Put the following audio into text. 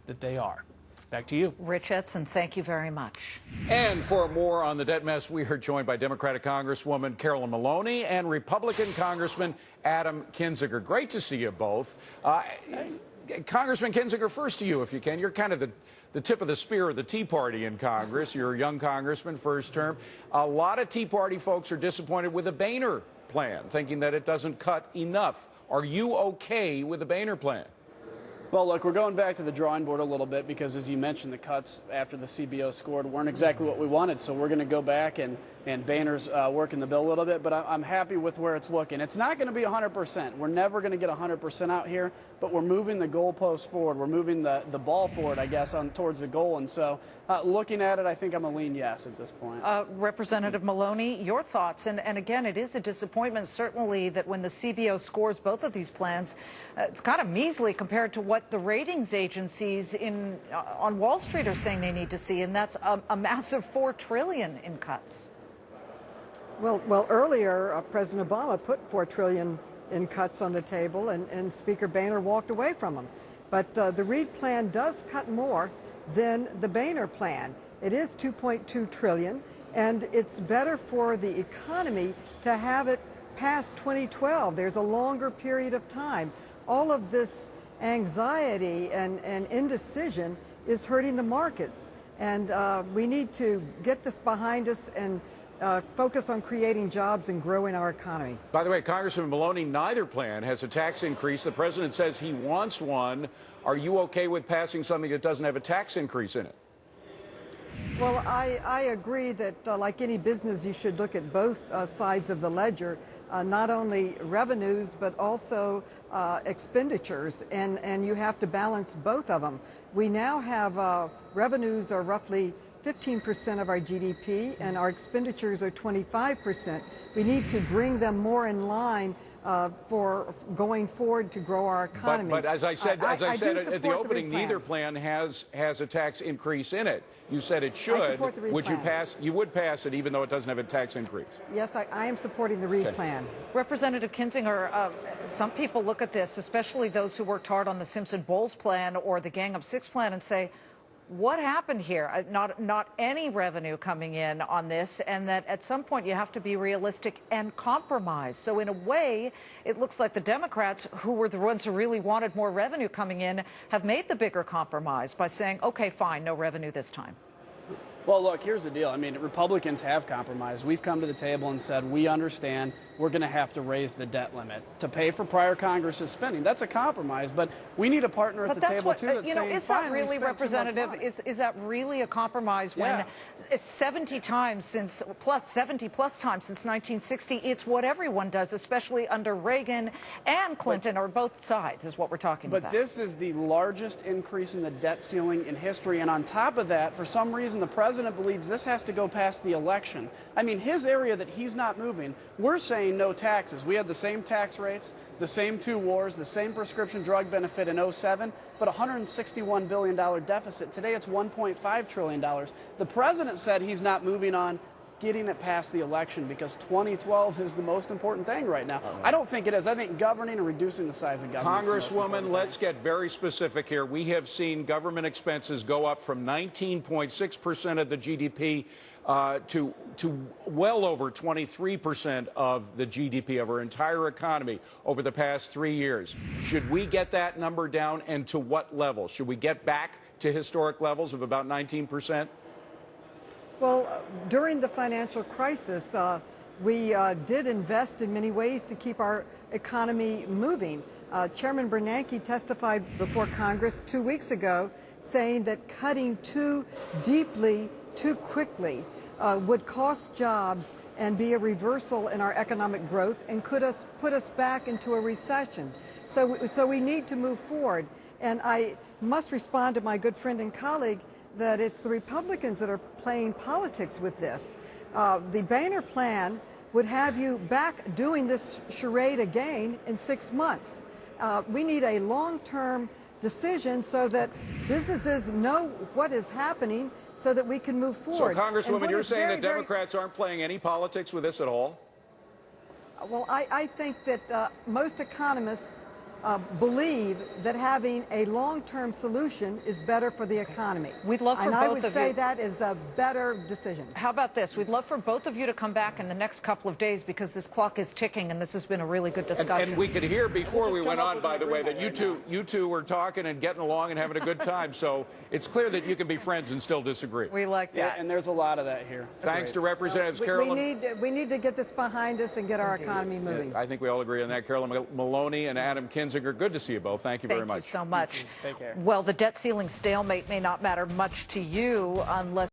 that they are. Back to you. Rich Edson, thank you very much. And for more on the debt mess, we are joined by Democratic Congresswoman Carolyn Maloney and Republican Congressman Adam Kinzinger. Great to see you both. Congressman Kinzinger, first to you, if you can. You're kind of the tip of the spear of the Tea Party in Congress. You're a young congressman, first term. A lot of Tea Party folks are disappointed with the Boehner plan, thinking that it doesn't cut enough. Are you okay with the Boehner plan? Well, look, we're going back to the drawing board a little bit because, as you mentioned, the cuts after the CBO scored weren't exactly what we wanted. So we're going to go back and Boehner's working the bill a little bit, but I'm happy with where it's looking. It's not going to be 100%. We're never going to get 100% out here, but we're moving the goalpost forward. We're moving the ball forward, I guess, towards the goal. And so looking at it, I think I'm a lean yes at this point. Representative Maloney, your thoughts? And again, it is a disappointment, certainly, that when the CBO scores both of these plans, it's kind of measly compared to what the ratings agencies on Wall Street are saying they need to see, and that's a massive $4 trillion in cuts. Well, earlier, President Obama put $4 trillion in cuts on the table, and Speaker Boehner walked away from them. But the Reid plan does cut more than the Boehner plan. It is $2.2 trillion, and it's better for the economy to have it past 2012. There's a longer period of time. All of this anxiety and indecision is hurting the markets, and we need to get this behind us and focus on creating jobs and growing our economy. By the way, Congressman Maloney, neither plan has a tax increase. The president says he wants one. Are you okay with passing something that doesn't have a tax increase in it? Well, I agree that like any business, you should look at both sides of the ledger, not only revenues, but also expenditures, and you have to balance both of them. We now have revenues are roughly 15% of our GDP, and our expenditures are 25%. We need to bring them more in line for going forward to grow our economy. But as I said at the opening, neither plan has a tax increase in it. You said it should. I support the Reid plan. You would pass it even though it doesn't have a tax increase? Yes, I am supporting the Reid plan. Representative Kinzinger, some people look at this, especially those who worked hard on the Simpson-Bowles plan or the Gang of Six plan, and say, what happened here? Not any revenue coming in on this, and that at some point you have to be realistic and compromise. So in a way, it looks like the Democrats, who were the ones who really wanted more revenue coming in, have made the bigger compromise by saying, okay, fine, no revenue this time. Well, look, here's the deal. I mean, Republicans have compromised. We've come to the table and said we understand we're going to have to raise the debt limit to pay for prior Congress's spending. That's a compromise, but we need a partner at the table, too, that's saying, is that really, Representative, is that really a compromise when 70 times since, plus 70 plus times since 1960, it's what everyone does, especially under Reagan and Clinton, or both sides, is what we're talking about. But this is the largest increase in the debt ceiling in history, and on top of that, for some reason, the president believes this has to go past the election. I mean, his area that he's not moving, we're saying no taxes. We had the same tax rates, the same two wars, the same prescription drug benefit in 2007, but $161 billion deficit. Today it's $1.5 trillion. The president said he's not moving on getting it past the election because 2012 is the most important thing right now. I don't think it is. I think governing and reducing the size of government. Congresswoman, let's get very specific here. We have seen government expenses go up from 19.6% of the GDP to well over 23% of the GDP of our entire economy over the past 3 years. Should we get that number down, and to what level? Should we get back to historic levels of about 19%? Well, during the financial crisis, we did invest in many ways to keep our economy moving. Chairman Bernanke testified before Congress 2 weeks ago saying that cutting too deeply, too quickly would cost jobs and be a reversal in our economic growth and could put us back into a recession. So we need to move forward. And I must respond to my good friend and colleague that it's the Republicans that are playing politics with this. The Boehner plan would have you back doing this charade again in 6 months. We need a long-term decision so that businesses know what is happening so that we can move forward. So, Congresswoman, you're saying that Democrats aren't playing any politics with this at all? Well, I think that most economists believe that having a long-term solution is better for the economy. We'd love for and both I would of say you. that is a better decision. How about this? We'd love for both of you to come back in the next couple of days because this clock is ticking and this has been a really good discussion. And we could hear before we went on, by the way, that agreement you two were talking and getting along and having a good time. So it's clear that you can be friends and still disagree. We like that. Yeah, and there's a lot of that here. Thanks to Representatives We Carolyn. need to get this behind us and get our economy moving. I think we all agree on that. Carolyn Maloney and Adam Kinzinger, good to see you both. Thank you very much. Thank you so much. Take care. Well, the debt ceiling stalemate may not matter much to you unless